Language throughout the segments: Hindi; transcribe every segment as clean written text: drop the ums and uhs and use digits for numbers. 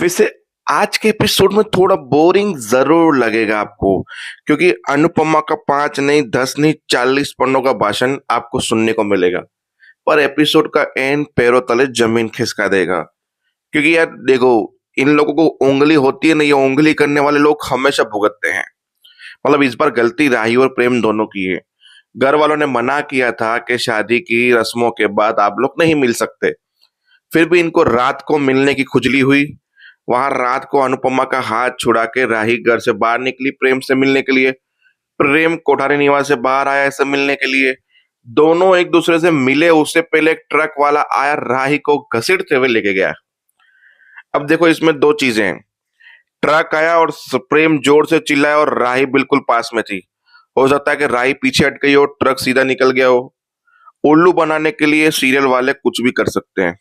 वैसे आज के एपिसोड में थोड़ा बोरिंग ज़रूर लगेगा आपको, क्योंकि अनुपमा का 5 नहीं, 10 नहीं, 40 पन्नों का भाषण आपको सुनने को मिलेगा। पर एपिसोड का एंड पैरों तले ज़मीन खिसका देगा। क्योंकि यार देखो, इन लोगों को उँगली होती है ना, ये उँगली करने वाले लोग हमेशा भुगतते हैं। मतलब इस बार गलती राही और प्रेम दोनों की है। घर वालों ने मना किया था कि शादी की रस्मों के बाद आप लोग नहीं मिल सकते। फिर भी इनको रात को मिलने की खुजली हुई। वहां रात को अनुपमा का हाथ छुड़ा के राही घर से बाहर निकली प्रेम से मिलने के लिए। प्रेम कोठारी निवास से बाहर आया ऐसे मिलने के लिए। दोनों एक दूसरे से मिले उससे पहले एक ट्रक वाला आया, राही को घसीटते हुए लेके गया। अब देखो, इसमें दो चीजें हैं। ट्रक आया और प्रेम जोर से चिल्लाया और राही बिल्कुल पास में थी। हो सकता है कि राही पीछे हट गई हो, ट्रक सीधा निकल गया हो। उल्लू बनाने के लिए सीरियल वाले कुछ भी कर सकते हैं।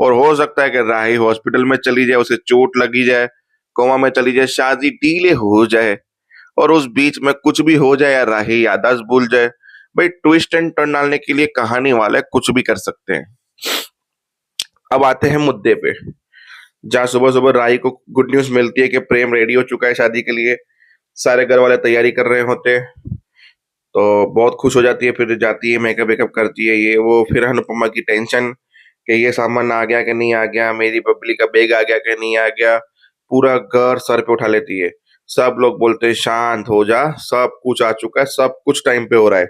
और हो सकता है कि राही हॉस्पिटल में चली जाए, उसे चोट लगी जाए, कोमा में चली जाए, शादी डीले हो जाए, और उस बीच में कुछ भी हो जाए या राही याददाश्त भूल जाए। भाई, ट्विस्ट एंड टर्न डालने के लिए कहानी वाले कुछ भी कर सकते हैं। अब आते हैं मुद्दे पे। जहाँ सुबह सुबह राही को गुड न्यूज मिलती है कि प्रेम रेडी हो चुका है शादी के लिए। सारे घर वाले तैयारी कर रहे होते हैं, तो बहुत खुश हो जाती है। फिर जाती है, मेकअप वेकअप करती है, ये वो। फिर अनुपमा की टेंशन कि ये सामान आ गया कि नहीं आ गया, मेरी बबली का बैग आ गया कि नहीं आ गया। पूरा घर सर पे उठा लेती है। सब लोग बोलते हैं शांत हो जा, सब कुछ आ चुका है, सब कुछ टाइम पे हो रहा है।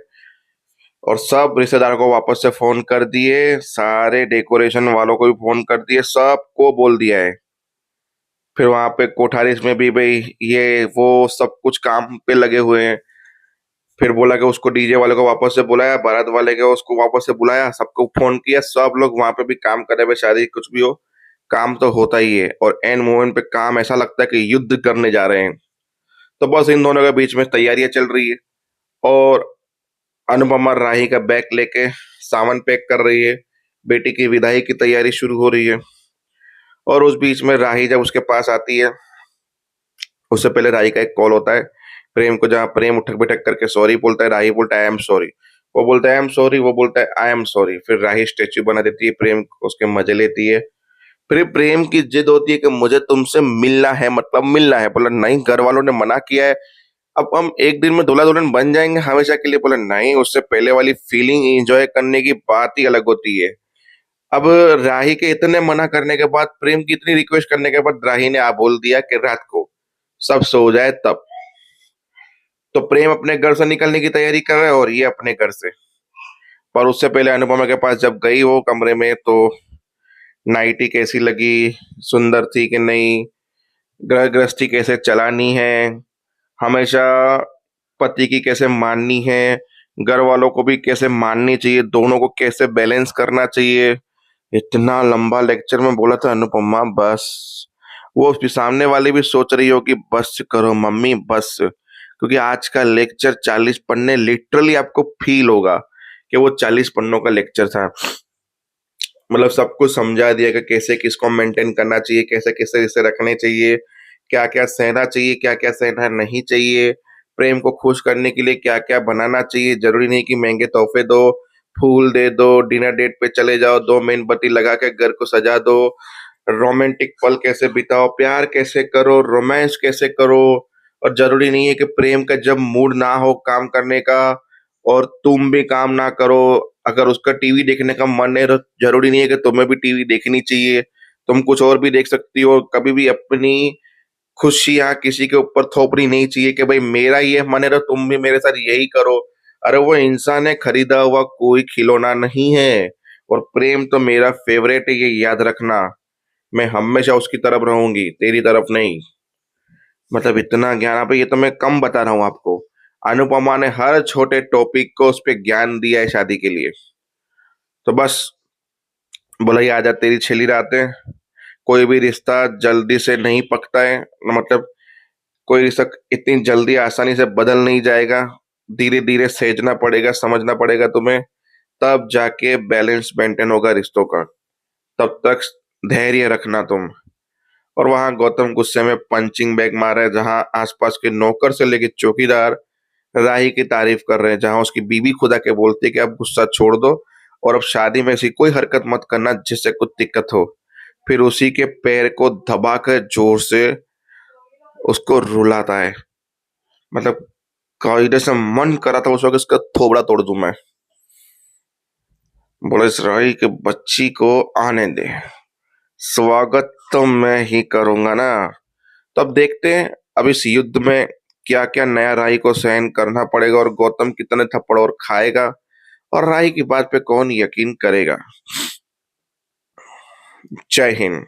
और सब रिश्तेदारों को वापस से फोन कर दिए, सारे डेकोरेशन वालों को भी फोन कर दिए, सबको बोल दिया है। फिर वहां पे कोठारीस में भी भाई ये वो सब कुछ काम पे लगे हुए हैं। फिर बोला कि उसको डीजे वाले को वापस से बुलाया, बारात वाले को उसको वापस से बुलाया, सबको फोन किया, सब लोग वहां पे भी काम कर रहे हैं। शादी कुछ भी हो, काम तो होता ही है। और एंड मोमेंट पे काम ऐसा लगता है कि युद्ध करने जा रहे हैं। तो बस इन दोनों के बीच में तैयारियां चल रही है। और अनुपमा राही का बैग लेके सामान पैक कर रही है। बेटी की विदाई की तैयारी शुरू हो रही है। और उस बीच में राही जब उसके पास आती है, उससे पहले राही का एक कॉल होता है प्रेम को, जहाँ प्रेम उठक बैठक करके सॉरी बोलता है। राही बोलता है आई एम सॉरी, वो बोलता है आई एम सॉरी, वो बोलता है आई एम सॉरी। फिर राही स्टेच्यू बना देती है, प्रेम उसके मजे लेती है। फिर प्रेम की जिद होती है कि मुझे तुमसे मिलना है, मतलब मिलना है। बोला नहीं, घर वालों ने मना किया है। अब हम एक दिन में दूल्हा दुल्हन बन जाएंगे हमेशा के लिए। बोला नहीं, उससे पहले वाली फीलिंग एंजॉय करने की बात ही अलग होती है। अब राही के इतने मना करने के बाद, प्रेम की इतनी रिक्वेस्ट करने के बाद, राही ने आ बोल दिया कि रात को सब सो जाए तब। तो प्रेम अपने घर से निकलने की तैयारी कर रहा है और ये अपने घर से। पर उससे पहले अनुपमा के पास जब गई वो कमरे में, तो नाइटी कैसी लगी, सुंदर थी कि नहीं, ग्रह गृहस्थी कैसे चलानी है, हमेशा पति की कैसे माननी है, घर वालों को भी कैसे माननी चाहिए, दोनों को कैसे बैलेंस करना चाहिए। इतना लंबा लेक्चर में बोला था अनुपमा, बस। वो उसके सामने वाली भी सोच रही हो कि बस करो मम्मी, बस। क्योंकि आज का लेक्चर 40 पन्ने लिटरली आपको फील होगा कि वो 40 पन्नों का लेक्चर था। मतलब सब कुछ समझा दिया कि कैसे किसको मेंटेन करना चाहिए, कैसे कैसे इसे रखने चाहिए, क्या क्या सहना चाहिए, क्या क्या सहना नहीं चाहिए, प्रेम को खुश करने के लिए क्या क्या बनाना चाहिए। जरूरी नहीं कि महंगे तोहफे दो, फूल दे दो, डिनर डेट पे चले जाओ, 2 मेन बत्ती लगा के घर को सजा दो। रोमांटिक पल कैसे बिताओ, प्यार कैसे करो, रोमांस कैसे करो। और जरूरी नहीं है कि प्रेम का जब मूड ना हो काम करने का और तुम भी काम ना करो, अगर उसका टीवी देखने का मन है तो जरूरी नहीं है कि तुम्हें भी टीवी देखनी चाहिए। तुम कुछ और भी देख सकती हो। कभी भी अपनी खुशियां किसी के ऊपर थोपनी नहीं चाहिए कि भाई मेरा ये मन है तो तुम भी मेरे साथ यही करो। अरे वो इंसान है, खरीदा हुआ कोई खिलौना नहीं है। और प्रेम तो मेरा फेवरेट है, ये याद रखना। मैं हमेशा उसकी तरफ रहूंगी, तेरी तरफ नहीं। मतलब इतना ज्ञान, आप ये तो मैं कम बता रहा हूँ आपको। अनुपमा ने हर छोटे टॉपिक को उस पर ज्ञान दिया है शादी के लिए। तो बस बोला, ये आजा तेरी छेली रातें। कोई भी रिश्ता जल्दी से नहीं पकता है। मतलब कोई रिश्ता इतनी जल्दी आसानी से बदल नहीं जाएगा। धीरे धीरे सहेजना पड़ेगा, समझना पड़ेगा तुम्हें, तब जाके बैलेंस मेंटेन होगा रिश्तों का। तब तक धैर्य रखना तुम। और वहां गौतम गुस्से में पंचिंग बैग मार रहा है, जहां आसपास के नौकर से लेके चौकीदार राही की तारीफ कर रहे हैं, जहां उसकी बीवी खुदा के बोलती है कि अब गुस्सा छोड़ दो और अब शादी में ऐसी कोई हरकत मत करना जिससे कुछ दिक्कत हो। फिर उसी के पैर को दबाकर जोर से उसको रुलाता है। मतलब कायदे से मन करा था उस वक़्त इसका थोबड़ा तोड़ दूँ मैं। बोला इस राही के बच्ची को आने दे, स्वागत तो मैं ही करूँगा ना। तो अब देखते हैं अब इस युद्ध में क्या-क्या नया राही को सहन करना पड़ेगा और गौतम कितने थप्पड़ और खाएगा और राही की बात पे कौन यकीन करेगा। जय हिंद।